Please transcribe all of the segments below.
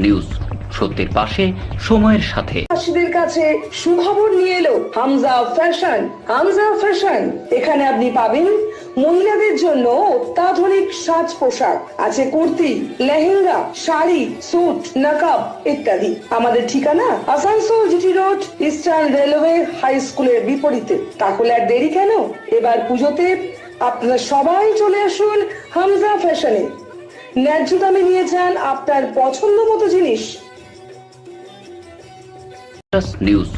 News, সত্যের পাশে সময়ের সাথে। চাষিদের কাছে সুখবর নিয়ে এলো হামজা ফ্যাশন। হামজা ফ্যাশন, এখানে আপনি পাবেন মহিলাদের জন্য অত্যাধুনিক সাজ পোশাক, আছে কুর্তি, লেহেঙ্গা, শাড়ি, স্যুট, নকআপ ইত্যাদি। আমাদের ঠিকানা Asansol GT road, eastern railway high স্কুলের বিপরীতে। তাহলে আর দেরি কেন, এবার পুজোতে আপনারা সবাই চলে আসুন হামজা ফ্যাশনে। ন্যায্য দামে নিয়ে যান আপনার পছন্দ মতো জিনিস। নিউজ,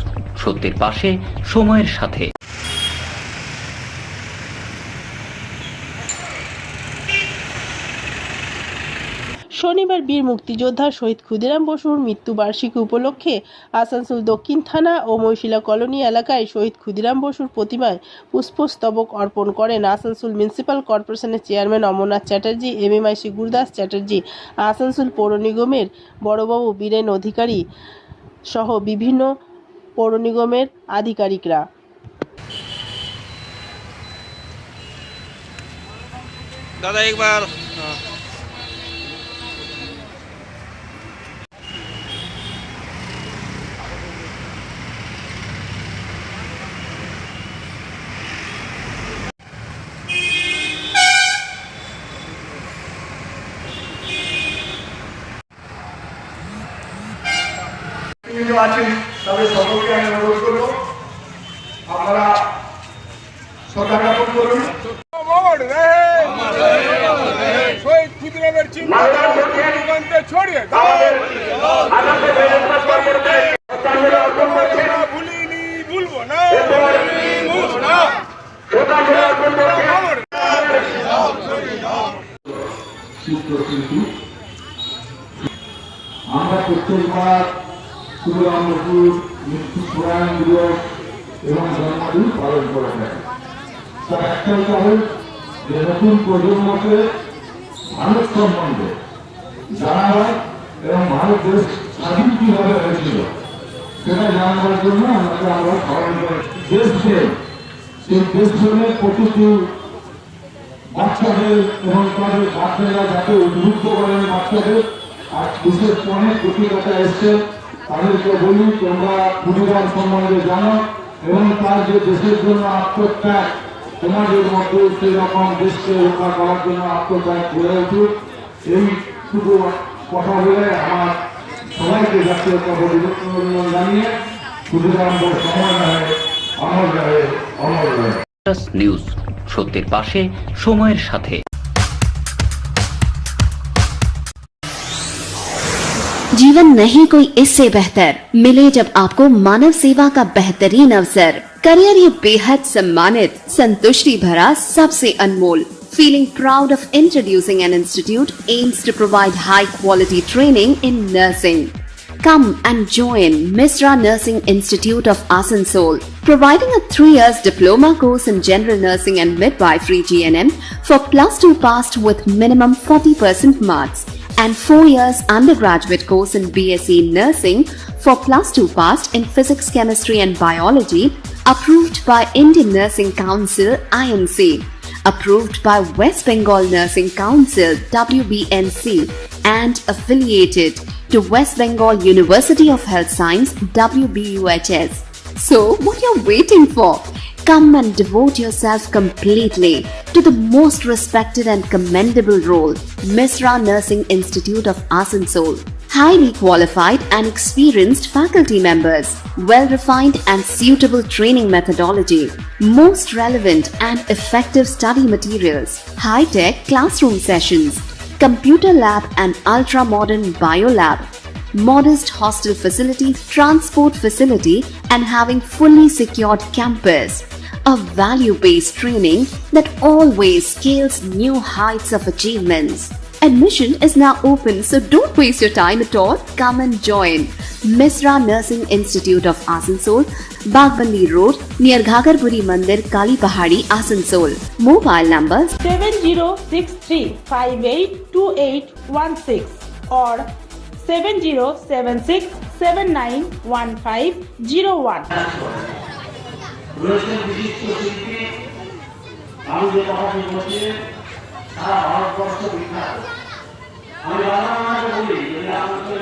সত্যের পাশে সময়ের সাথে। শনিবার বীর মুক্তিযোদ্ধা শহীদ ক্ষুদিরাম বসুর মৃত্যুবার্ষিকী উপলক্ষে আসানসোল দক্ষিণ থানা ও মহিশিলা কলোনি এলাকায় শহীদ ক্ষুদিরাম বসুর প্রতিমায় পুষ্পস্তবক অর্পণ করেন আসানসোল মিউনিসিপ্যাল কর্পোরেশনের চেয়ারম্যান অমরনাথ চ্যাটার্জি, এমএমআইসি গুরদাস চ্যাটার্জি, আসানসোল পৌর নিগমের বড়বাবু বীরেন অধিকারী সহ বিভিন্ন পৌর নিগমের আধিকারিকরা। দাদা একবার আছেন তাদের সকলকে আমি অনুরোধ করবো আপনারা শ্রদ্ধা জ্ঞাপন করুন। শহীদ ক্ষুদিরামের চিহ্ন ছড়িয়ে ভুলিনি, ভুলবো না। আমরা প্রত্যেকবার ক্ষুদিরাম বসুর মৃত্যু প্রয়াণ দিবস এবং জন্মদিন পালন করে থাকি। তার একটাই কারণ যে নতুন প্রজন্মকে ভারত সম্বন্ধে জানানো এবং ভারত দেশ স্বাধীন কিভাবে হয়েছিল সেটা জানাবার জন্য আমরা স্মরণ করি। দেশপ্রেম, সেই দেশপ্রেমের প্রতিটি বাচ্চাদের এবং তাদের বাচ্চারা যাতে উদ্বুদ্ধ করেন বাচ্চাদের। আর বিশেষ অনেক অভিজ্ঞতা এসছে, তাদেরকে বলি তোমরা ক্ষুদিরাম সম্বন্ধে জানো এবং তার যে দেশের জন্য আত্মত্যাগ, তোমাদের মধ্যে সেই রকম দেশকে রক্ষা করার জন্য আত্মত্যাগ গড়ে উঠুক। এই শুধু কথা বলে আমার সবাইকে জাতীয়তাবাদী অভিনন্দন জানিয়ে ক্ষুদিরাম সময় রহে, অমর রহে, অমর রহে। নিউজ, সত্যের পাশে সময়ের সাথে। जीवन नहीं कोई इससे बेहतर मिले जब आपको मानव सेवा का बेहतरीन अवसर। करियर ये बेहद सम्मानित, संतुष्टि भरा, सबसे अनमोल। Feeling proud of introducing an institute aims to provide high quality training in nursing. Come and join Misra Nursing Institute of Asansol, providing a 3 years diploma course in general nursing and midwifery GNM for +2 passed with minimum 40% marks, and 4 years undergraduate course in BSc Nursing for +2 passed in Physics, Chemistry and Biology, approved by Indian Nursing Council INC, approved by West Bengal Nursing Council WBNC, and affiliated to West Bengal University of Health Science WBUHS. So what you're waiting for? Come and devote yourself completely to the most respected and commendable role, Misra Nursing Institute of Asansol. Highly qualified and experienced faculty members, well-refined and suitable training methodology, most relevant and effective study materials, high-tech classroom sessions, computer lab and ultra-modern biolab, modest hostel facility, transport facility, and having fully secured campus. A value-based training that always scales new heights of achievements. Admission is now open, so don't waste your time at all. Come and join Misra Nursing Institute of Asansol, Bagbandi Road, near Ghagarpuri Mandir, Kali Pahari, Asansol. Mobile numbers 7063582816 or 7076791501. রয়েছেন বিশিষ্ট শিল্পী। আমি যে কথাটি বলছি সারা ভারতবর্ষ বিখ্যাত। আমি বারবার বলি যদি আমাদের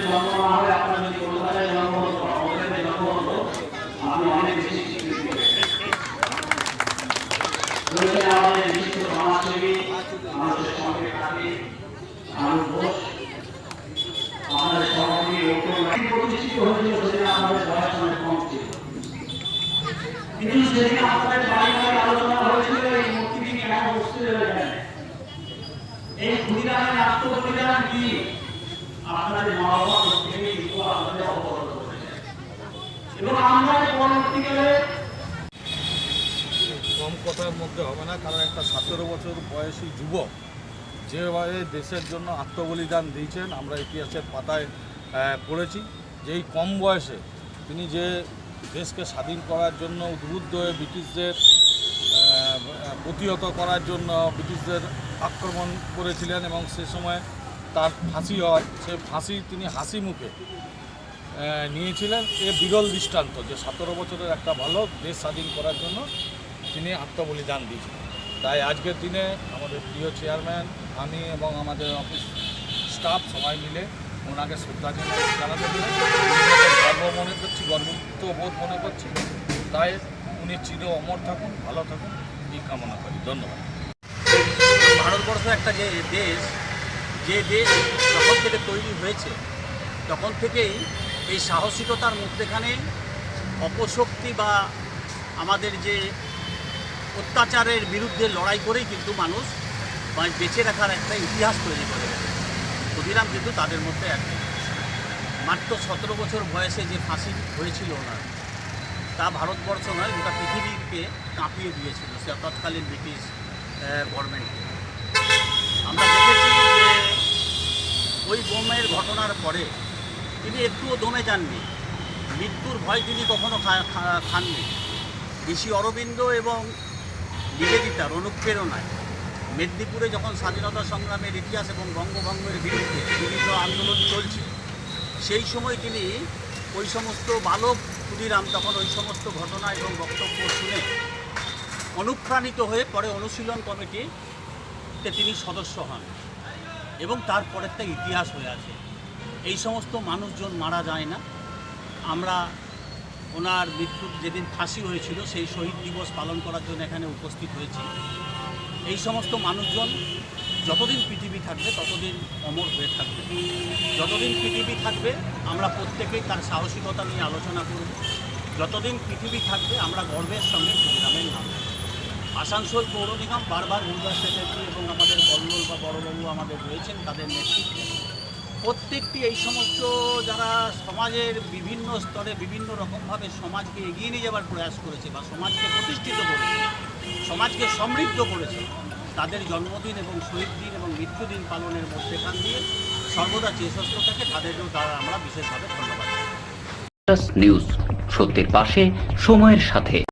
মৃত্যু হয়েছিল সেদিন আমাদের বয়স অনেক কম ছিল, কিন্তু সেদিন আপনাদের বাড়ি বাড়ি আলোচনা হয়েছিল এই মূর্তিটি কেন বসতে দেবেন, এই ক্ষুদিরামের আত্মবলিদান কি আপনাদের মা বাবা প্রত্যেকেই কিন্তু আপনাদের অবগত করেছেন। এবং আমরা পরবর্তীকালে কম কথার মধ্যে হবে না, কারণ একটা 17 বছর বয়সী যুবক যেভাবে দেশের জন্য আত্মবলিদান দিয়েছেন আমরা ইতিহাসের পাতায় পড়েছি, যে এই কম বয়সে তিনি যে দেশকে স্বাধীন করার জন্য উদ্বুদ্ধ হয়ে ব্রিটিশদের প্রতিহত করার জন্য ব্রিটিশদের আক্রমণ করেছিলেন এবং সে সময় তার ফাঁসি হয়, সে ফাঁসি তিনি হাসি মুখে নিয়েছিলেন। এ বিরল দৃষ্টান্ত যে 17 বছরের একটা বালক দেশ স্বাধীন করার জন্য তিনি আত্মবলিদান দিয়েছিলেন। তাই আজকের দিনে আমাদের প্রিয় চেয়ারম্যান, আমি এবং আমাদের অফিস স্টাফ সবাই মিলে ওনাকে শ্রদ্ধাঞ্জলি জানাতে পেরে গর্ব মনে করছি, গর্বিত বোধ মনে করছি। তাই উনি চির অমর থাকুন, ভালো থাকুন এই কামনা করি। ধন্যবাদ। ভারতবর্ষ একটা যে দেশ যখন থেকে তৈরি হয়েছে তখন থেকেই এই সাহসিকতার মধ্যেখানে অপশক্তি বা আমাদের যে অত্যাচারের বিরুদ্ধে লড়াই করেই কিন্তু মানুষ বেঁচে রাখার একটা ইতিহাস তৈরি করে। ক্ষুদিরাম কিন্তু তাদের মধ্যে একজন। মাত্র 17 বছর বয়সে যে ফাঁসি হয়েছিল ওনার, তা ভারতবর্ষ নয় গোটা পৃথিবীকে কাঁপিয়ে দিয়েছিল সে তৎকালীন ব্রিটিশ গভর্নমেন্টকে। আমরা দেখেছি যে ওই বোমের ঘটনার পরে তিনি একটুও দমে যাননি, মৃত্যুর ভয় তিনি কখনো খাননি। ঋষি অরবিন্দ এবং নিবেদিতার অনুপ্রেরণায় মেদিনীপুরে যখন স্বাধীনতা সংগ্রামের ইতিহাস এবং বঙ্গভঙ্গের বিরুদ্ধে বিভিন্ন আন্দোলন চলছে, সেই সময় তিনি ওই সমস্ত বালক ক্ষুদিরাম তখন ওই সমস্ত ঘটনা এবং বক্তব্য শুনে অনুপ্রাণিত হয়ে পরে অনুশীলন কমিটিতে তিনি সদস্য হন এবং তারপরেরটা ইতিহাস হয়ে আছে। এই সমস্ত মানুষজন মারা যায় না। আমরা ওনার মৃত্যুর যেদিন ফাঁসি হয়েছিল সেই শহীদ দিবস পালন করার জন্য এখানে উপস্থিত হয়েছি। এই সমস্ত মানুষজন যতদিন পৃথিবী থাকবে ততদিন অমর হয়ে থাকবে। যতদিন পৃথিবী থাকবে আমরা প্রত্যেকেই তার সাহসিকতা নিয়ে আলোচনা করব। যতদিন পৃথিবী থাকবে আমরা গর্বের সঙ্গে ক্ষুদিরামের নাম নেব। আসানসোল পৌর নিগম বারবার গুরুদাস সেক্রেটারি এবং আমাদের কল্লোল বা বড়বাবু আমাদের রয়েছেন, তাদের নেতৃত্বে প্রত্যেকটি এই সমস্ত যারা সমাজের বিভিন্ন স্তরে বিভিন্ন রকমভাবে সমাজকে এগিয়ে নিয়ে যাওয়ার প্রয়াস করেছে বা সমাজকে প্রতিষ্ঠিত করেছে, সমাজকে সমৃদ্ধ করেছে, তাদের জন্মদিন এবং শহীদ দিন এবং মৃত্যুদিন পালনের মধ্যেখান দিয়ে সর্বদা চেষ্টা থাকে, তাদেরও দ্বারা আমরা বিশেষভাবে ধন্যবাদ। নিউজ সত্যের পাশে, সময়ের সাথে।